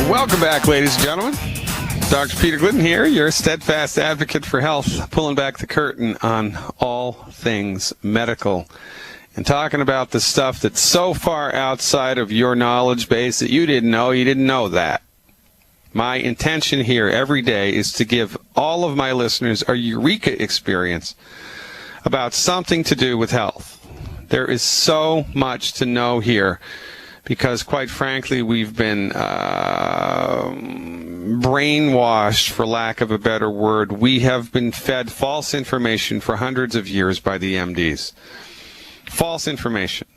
Welcome back, ladies and gentlemen. Dr. Peter Glidden here, your steadfast advocate for health, pulling back the curtain on all things medical and talking about the stuff that's so far outside of your knowledge base that you didn't know that. My intention here every day is to give all of my listeners a eureka experience about something to do with health. There is so much to know here because, quite frankly, we've been brainwashed, for lack of a better word. We have been fed false information for hundreds of years by the MDs. False information.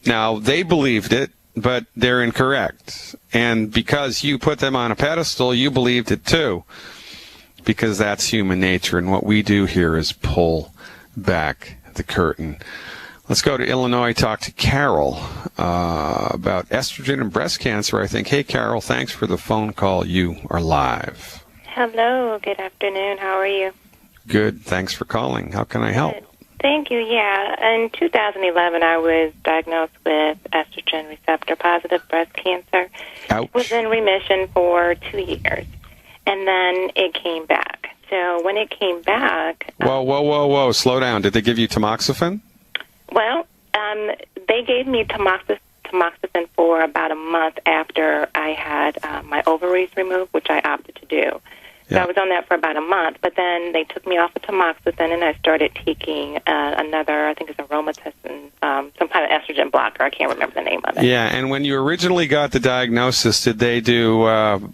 Now, they believed it, but they're incorrect. And because you put them on a pedestal, you believed it too. Because that's human nature, and what we do here is pull back the curtain. Let's go to Illinois, talk to Carol about estrogen and breast cancer, I think. Hey, Carol, thanks for the phone call. You are live. Hello, good afternoon. How are you? Good. Thanks for calling. How can I help? Good. Thank you. Yeah, in 2011, I was diagnosed with estrogen receptor-positive breast cancer. Ouch. Was in remission for 2 years, and then it came back. So when it came back... Whoa. Slow down. Did they give you tamoxifen? Well, they gave me tamoxifen for about a month after I had my ovaries removed, which I opted to do. So I was on that for about a month, but then they took me off of tamoxifen, and I started taking another, I think it's aromatase, some kind of estrogen blocker. I can't remember the name of it. Yeah, and when you originally got the diagnosis, did they do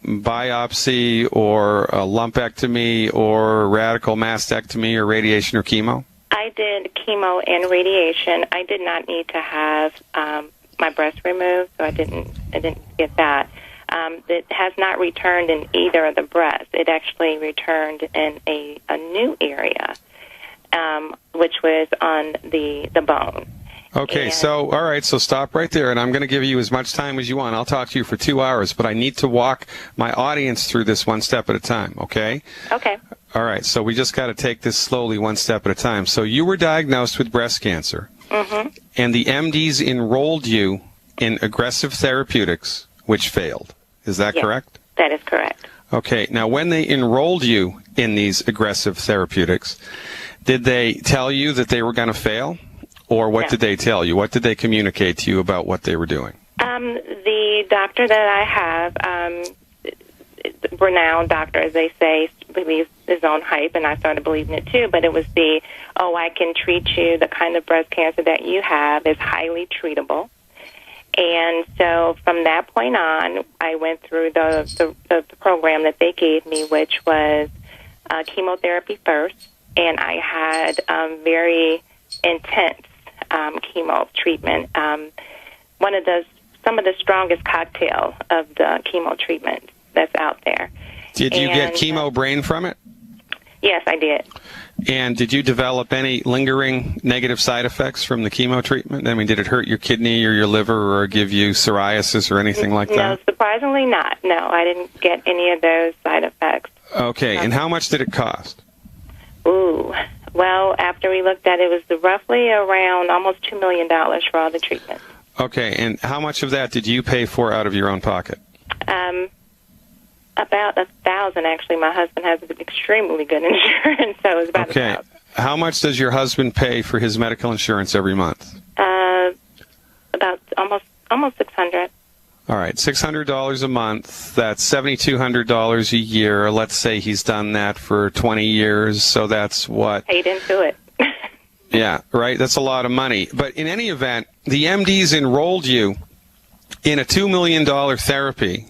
biopsy or a lumpectomy or radical mastectomy or radiation or chemo? I did chemo and radiation. I did not need to have my breast removed, so I didn't get that. It has not returned in either of the breasts. It actually returned in a new area, which was on the bone. Okay, all right, so stop right there, and I'm going to give you as much time as you want. I'll talk to you for 2 hours, but I need to walk my audience through this one step at a time, okay? Okay. All right, so we just got to take this slowly, one step at a time. So you were diagnosed with breast cancer, and the MDs enrolled you in aggressive therapeutics, which failed. Is that correct? That is correct. Okay, now when they enrolled you in these aggressive therapeutics, did they tell you that they were going to fail? Or what did they tell you? What did they communicate to you about what they were doing? The doctor that I have, renowned doctor, as they say, believes his own hype, and I started believing it too, but it was I can treat you, the kind of breast cancer that you have is highly treatable. And so from that point on, I went through the program that they gave me, which was chemotherapy first, and I had very intense chemo treatment. Some of the strongest cocktail of the chemo treatment that's out there. Did you get chemo brain from it? Yes, I did. And did you develop any lingering negative side effects from the chemo treatment? I mean, did it hurt your kidney or your liver or give you psoriasis or anything like that? No, surprisingly not. No, I didn't get any of those side effects. Okay, and how much did it cost? Ooh, well, after we looked at it, it was roughly around almost $2 million for all the treatment. Okay, and how much of that did you pay for out of your own pocket? About $1,000, actually. My husband has extremely good insurance, so it was about $1,000. Okay, how much does your husband pay for his medical insurance every month? About almost $600. All right, $600 a month. That's $7,200 a year. Let's say he's done that for 20 years, so that's what? Paid into it. Yeah, right. That's a lot of money. But in any event, the MDs enrolled you in a $2 million therapy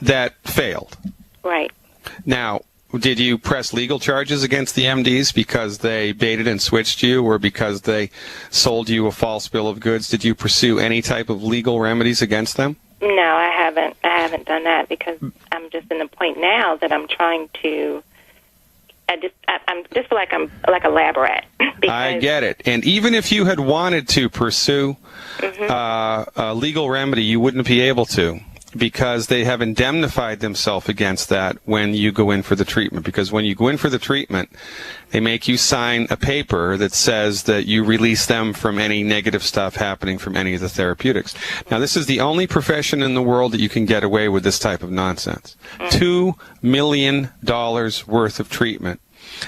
that failed. Right. Now, did you press legal charges against the MDs because they baited and switched you or because they sold you a false bill of goods? Did you pursue any type of legal remedies against them? No, I haven't. I haven't done that because I'm just in the point now that I'm trying to. I just feel like I'm like a lab rat. I get it. And even if you had wanted to pursue a legal remedy, you wouldn't be able to. because they have indemnified themselves against that when you go in for the treatment. Because when you go in for the treatment, they make you sign a paper that says that you release them from any negative stuff happening from any of the therapeutics. Now, this is the only profession in the world that you can get away with this type of nonsense. $2 million worth of treatment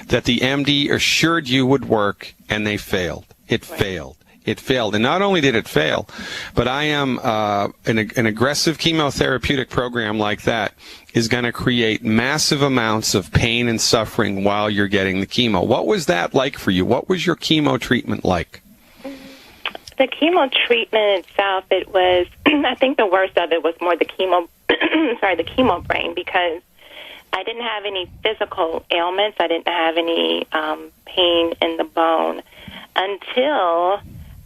that the MD assured you would work, and they failed. It failed. It failed. And not only did it fail, but I am an aggressive chemotherapeutic program like that is going to create massive amounts of pain and suffering while you're getting the chemo. What was that like for you? What was your chemo treatment like? The chemo treatment itself, it was, I think the worst of it was more the chemo, the chemo brain, because I didn't have any physical ailments. I didn't have any pain in the bone until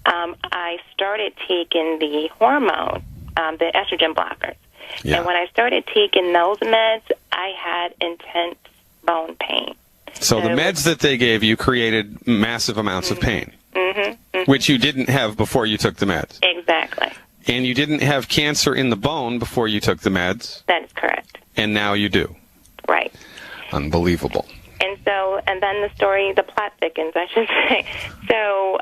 I started taking the hormone, the estrogen blockers. Yeah. And when I started taking those meds, I had intense bone pain. So the meds that they gave you created massive amounts of pain, which you didn't have before you took the meds. Exactly. And you didn't have cancer in the bone before you took the meds. That is correct. And now you do. Right. Unbelievable. And then the story, the plot thickens, I should say. So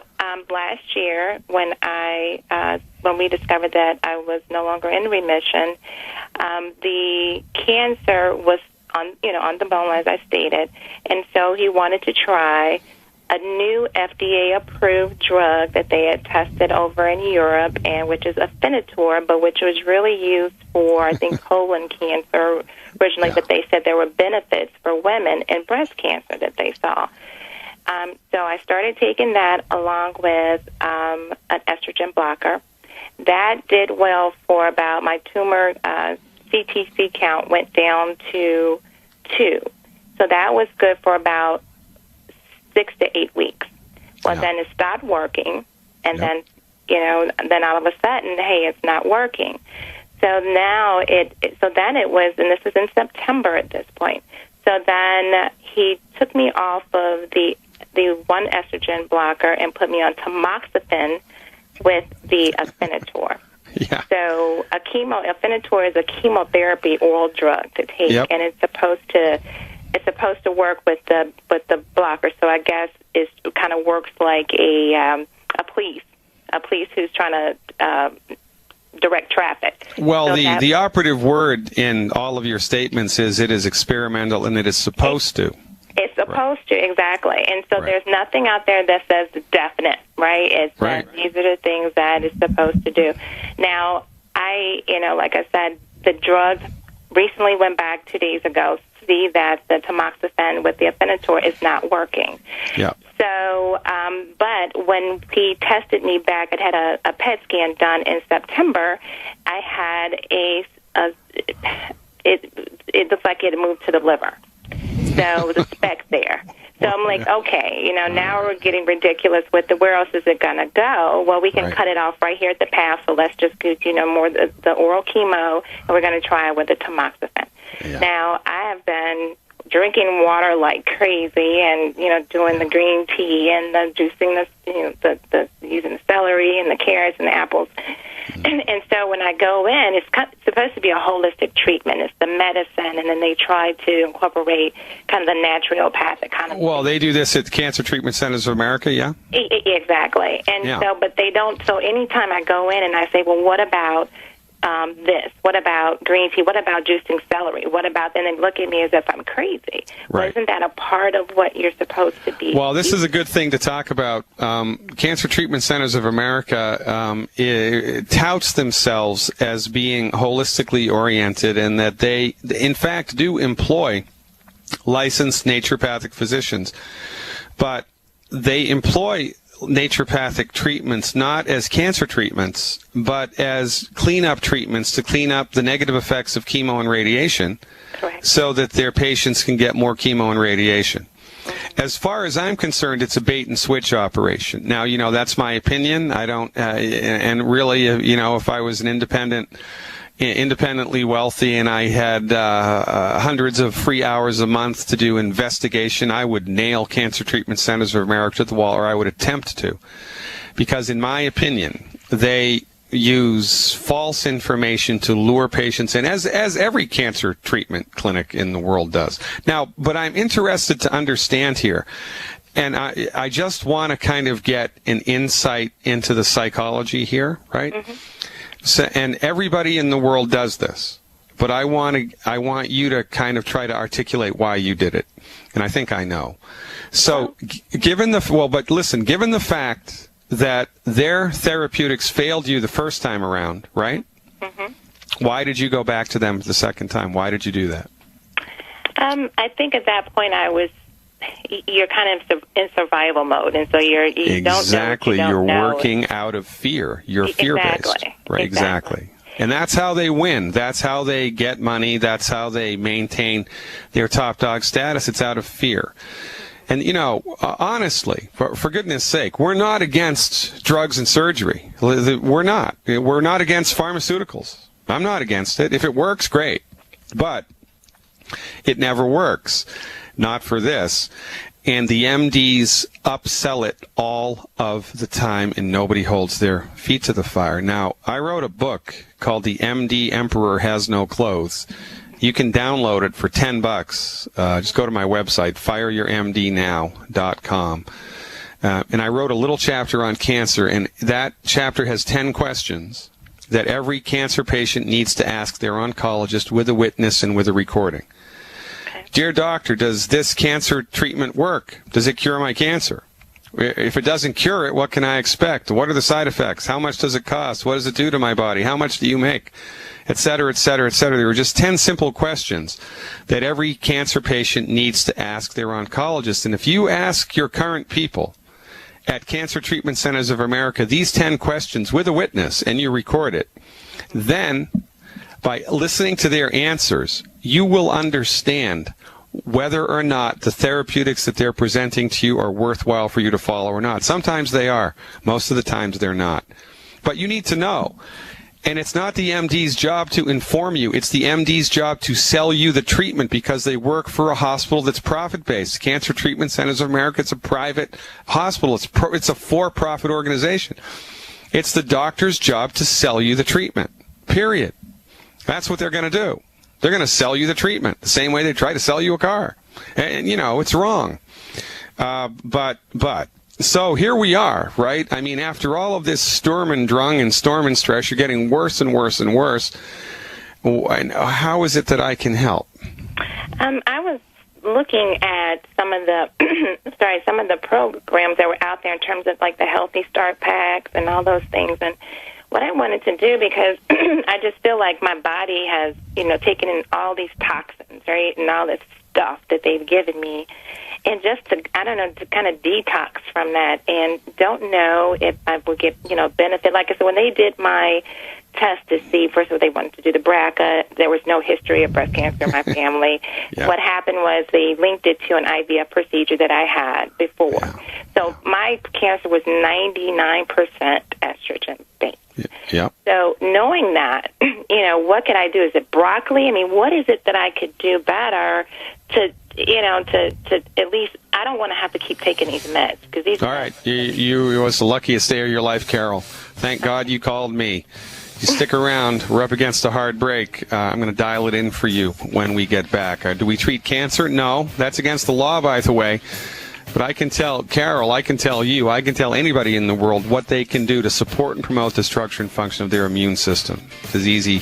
last year, when we discovered that I was no longer in remission, the cancer was on the bone, as I stated, and so he wanted to try a new FDA-approved drug that they had tested over in Europe, and which is Afinitor, but which was really used for, I think, colon cancer originally, yeah. But they said there were benefits for women in breast cancer that they saw. So I started taking that along with an estrogen blocker. That did well for about, my tumor CTC count went down to 2. So that was good for about 6 to 8 weeks. Well, yeah. Then it stopped working, and yep. then all of a sudden, hey, it's not working. So now then it was, and this is in September at this point. So then he took me off of the one estrogen blocker and put me on tamoxifen with the Afinitor. Yeah. So Afinitor is a chemotherapy oral drug to take, yep. And it's supposed to work with the blocker. So I guess it kind of works like a police who's trying to direct traffic. Well, so the operative word in all of your statements is it is experimental and it is supposed to. It's supposed to, exactly. And so there's nothing out there that says definite, right? It's that these are the things that it's supposed to do. Now, like I said, the drug recently went back 2 days ago to see that the tamoxifen with the Afinitor is not working. Yeah. So, but when he tested me back, I had a PET scan done in September. I had it looks like it had moved to the liver. So the speck there. So I'm like, okay, now we're getting ridiculous with where else is it going to go? Well, we can cut it off right here at the path, so let's just do, more the oral chemo, and we're going to try it with the tamoxifen. Yeah. Now, I have been drinking water like crazy and, doing the green tea and the juicing, the using the celery and the carrots and the apples. And so when I go in, it's supposed to be a holistic treatment. It's the medicine, and then they try to incorporate kind of the naturopathic kind of Well, thing. they do this at Cancer Treatment Centers of America, yeah? Exactly. And so, but they don't, so anytime I go in and I say, well, what about this? What about green tea? What about juicing celery? What about, and they look at me as if I'm crazy. Right. Well, isn't that a part of what you're supposed to be? Well, this is a good thing to talk about. Cancer Treatment Centers of America touts themselves as being holistically oriented, and that they, in fact, do employ licensed naturopathic physicians. But they employ naturopathic treatments not as cancer treatments, but as cleanup treatments to clean up the negative effects of chemo and radiation. Correct. So that their patients can get more chemo and radiation. As far as I'm concerned, it's a bait and switch operation. Now, that's my opinion. I don't, and really, if I was an independently wealthy and I had hundreds of free hours a month to do investigation, I would nail Cancer Treatment Centers of America to the wall, or I would attempt to. Because in my opinion, they use false information to lure patients in, as every cancer treatment clinic in the world does. Now, but I'm interested to understand here, and I just want to kind of get an insight into the psychology here, right? Mm-hmm. So, and everybody in the world does this, but I want you to kind of try to articulate why you did it, and I think I know. So, given the fact that their therapeutics failed you the first time around, right? Mm-hmm. Why did you go back to them the second time? Why did you do that? I think at that point you're kind of in survival mode, and so you exactly. don't know. You're working out of fear. You're fear-based. Right, exactly. And that's how they win. That's how they get money. That's how they maintain their top dog status. It's out of fear. And, honestly, for goodness sake, we're not against drugs and surgery. We're not. We're not against pharmaceuticals. I'm not against it. If it works, great. But it never works. Not for this. And the MDs upsell it all of the time, and nobody holds their feet to the fire. Now, I wrote a book called The MD Emperor Has No Clothes. You can download it for $10. Just go to my website, fireyourmdnow.com. And I wrote a little chapter on cancer, and that chapter has 10 questions that every cancer patient needs to ask their oncologist with a witness and with a recording. Okay. Dear doctor, does this cancer treatment work? Does it cure my cancer? If it doesn't cure it, what can I expect? What are the side effects? How much does it cost? What does it do to my body? How much do you make? Et cetera, et cetera, et cetera. There were just 10 simple questions that every cancer patient needs to ask their oncologist. And if you ask your current people at Cancer Treatment Centers of America these 10 questions with a witness, and you record it, then by listening to their answers, you will understand whether or not the therapeutics that they're presenting to you are worthwhile for you to follow or not. Sometimes they are. Most of the times they're not. But you need to know. And it's not the MD's job to inform you. It's the MD's job to sell you the treatment because they work for a hospital that's profit-based. Cancer Treatment Centers of America, it's a private hospital. It's a for-profit organization. It's the doctor's job to sell you the treatment, period. That's what they're going to do. They're going to sell you the treatment the same way they try to sell you a car. And, it's wrong. So here we are, right? I mean, after all of this Sturm und Drang and storm and stress, you're getting worse and worse and worse. How is it that I can help? I was looking at some of the programs that were out there in terms of like the Healthy Start packs and all those things, and what I wanted to do, because I just feel like my body has, taken in all these toxins, right, and all this stuff that they've given me. And just to kind of detox from that, and don't know if I will get, benefit. Like I said, when they did my test to see, first of all, they wanted to do the BRCA. There was no history of breast cancer in my family. Yeah. What happened was they linked it to an IVF procedure that I had before. Yeah. So my cancer was 99% estrogen-based. Yeah. So knowing that, what could I do? Is it broccoli? I mean, what is it that I could do better to at least, I don't want to have to keep taking these meds. Cause these all right. You was the luckiest day of your life, Carol. Thank God you called me. You stick around. We're up against a hard break. I'm going to dial it in for you when we get back. Do we treat cancer? No. That's against the law, by the way. But I can tell Carol, I can tell you, I can tell anybody in the world what they can do to support and promote the structure and function of their immune system. It's easy.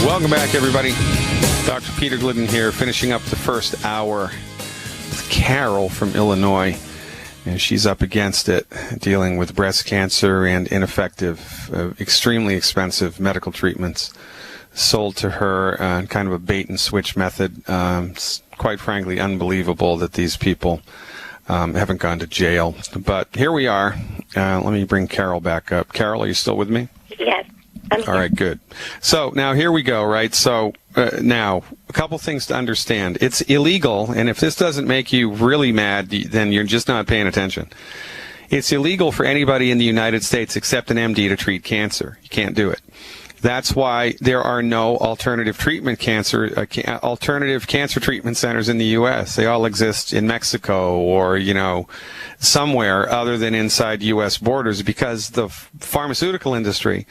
Welcome back, everybody. Dr. Peter Glidden here, finishing up the first hour with Carol from Illinois. And she's up against it, dealing with breast cancer and ineffective, extremely expensive medical treatments sold to her, kind of a bait-and-switch method. It's quite frankly unbelievable that these people haven't gone to jail. But here we are. Let me bring Carol back up. Carol, are you still with me? Yes. All right, good. So now here we go, right? So now, a couple things to understand. It's illegal, and if this doesn't make you really mad, then you're just not paying attention. It's illegal for anybody in the United States except an MD to treat cancer. You can't do it. That's why there are no alternative cancer treatment centers in the U.S. They all exist in Mexico or, somewhere other than inside U.S. borders, because the pharmaceutical industry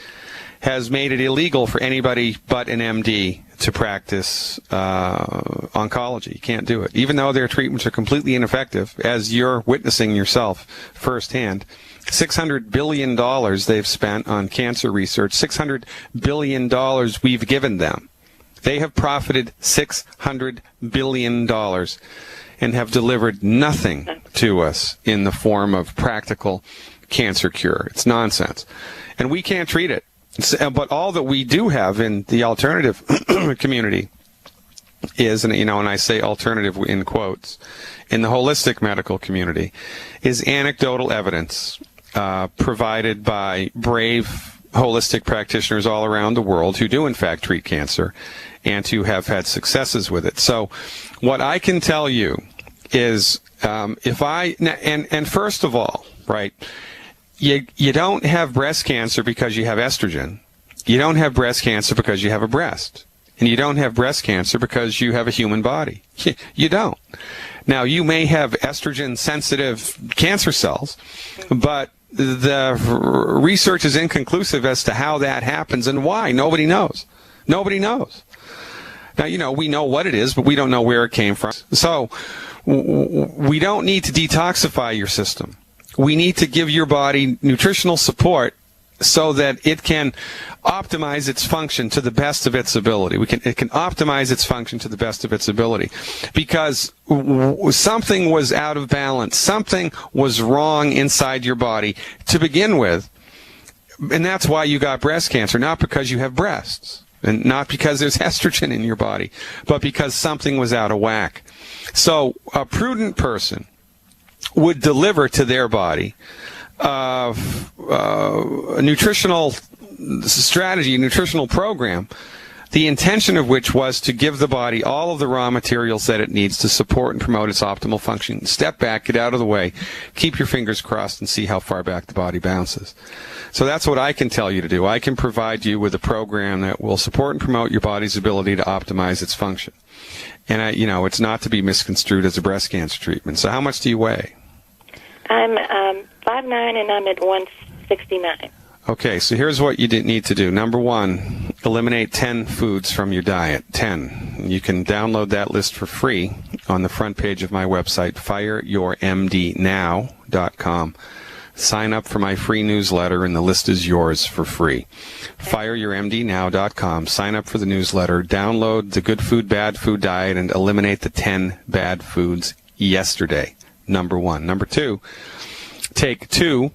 has made it illegal for anybody but an MD to practice oncology. You can't do it. Even though their treatments are completely ineffective, as you're witnessing yourself firsthand. $600 billion they've spent on cancer research. $600 billion we've given them. They have profited $600 billion and have delivered nothing to us in the form of practical cancer cure. It's nonsense. And we can't treat it. But all that we do have in the alternative community is, and I say alternative in quotes, in the holistic medical community, is anecdotal evidence provided by brave holistic practitioners all around the world who do in fact treat cancer and who have had successes with it. So what I can tell you is first of all, right, you don't have breast cancer because you have estrogen. You don't have breast cancer because you have a breast. And you don't have breast cancer because you have a human body. You don't. Now, you may have estrogen-sensitive cancer cells, but the research is inconclusive as to how that happens and why. Nobody knows. Nobody knows. Now, we know what it is, but we don't know where it came from. So we don't need to detoxify your system. We need to give your body nutritional support so that it can optimize its function to the best of its ability. It can optimize its function to the best of its ability, because something was out of balance. Something was wrong inside your body to begin with, and that's why you got breast cancer, not because you have breasts and not because there's estrogen in your body, but because something was out of whack. So a prudent person would deliver to their body a nutritional strategy, a nutritional program, the intention of which was to give the body all of the raw materials that it needs to support and promote its optimal function. Step back, get out of the way, keep your fingers crossed, and see how far back the body bounces. So that's what I can tell you to do. I can provide you with a program that will support and promote your body's ability to optimize its function. And, it's not to be misconstrued as a breast cancer treatment. So how much do you weigh? I'm 5'9", and I'm at 169. Okay, so here's what you need to do. Number one, eliminate 10 foods from your diet. 10. You can download that list for free on the front page of my website, fireyourmdnow.com. Sign up for my free newsletter, and the list is yours for free. fireyourmdnow.com. Sign up for the newsletter, download the Good Food, Bad Food Diet, and eliminate the 10 bad foods yesterday. Number one. Number two, take 2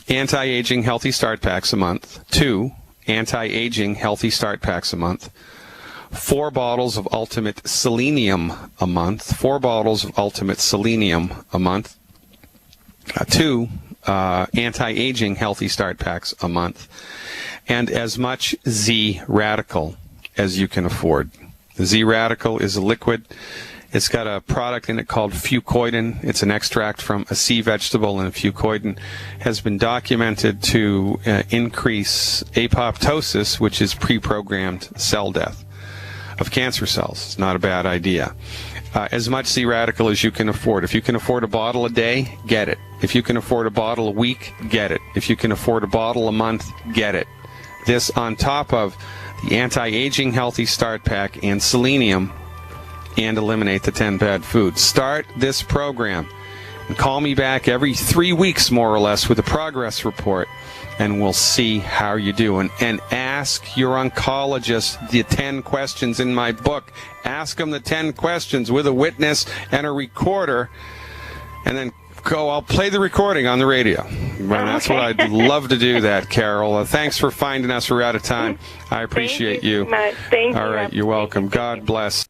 anti-aging healthy start packs a month. 2 anti-aging healthy start packs a month. 4 bottles of Ultimate Selenium a month. 4 bottles of Ultimate Selenium a month. 2 anti-aging healthy start packs a month. And as much Z-Radical as you can afford. The Z-Radical is a liquid. It's got a product in it called fucoidan. It's an extract from a sea vegetable, and fucoidan has been documented to increase apoptosis, which is pre-programmed cell death of cancer cells. It's not a bad idea. As much Z-Radical as you can afford. If you can afford a bottle a day, get it. If you can afford a bottle a week, get it. If you can afford a bottle a month, get it. This on top of the anti-aging healthy start pack and selenium, and eliminate the 10 bad foods. Start this program and call me back every 3 weeks, more or less, with a progress report, and we'll see how you're doing. And ask your oncologist the 10 questions in my book. Ask them the 10 questions with a witness and a recorder, and then I'll play the recording on the radio. And that's what I'd love to do that, Carol. Thanks for finding us. We're out of time. I appreciate you. Thank you. All right, you're welcome. God bless.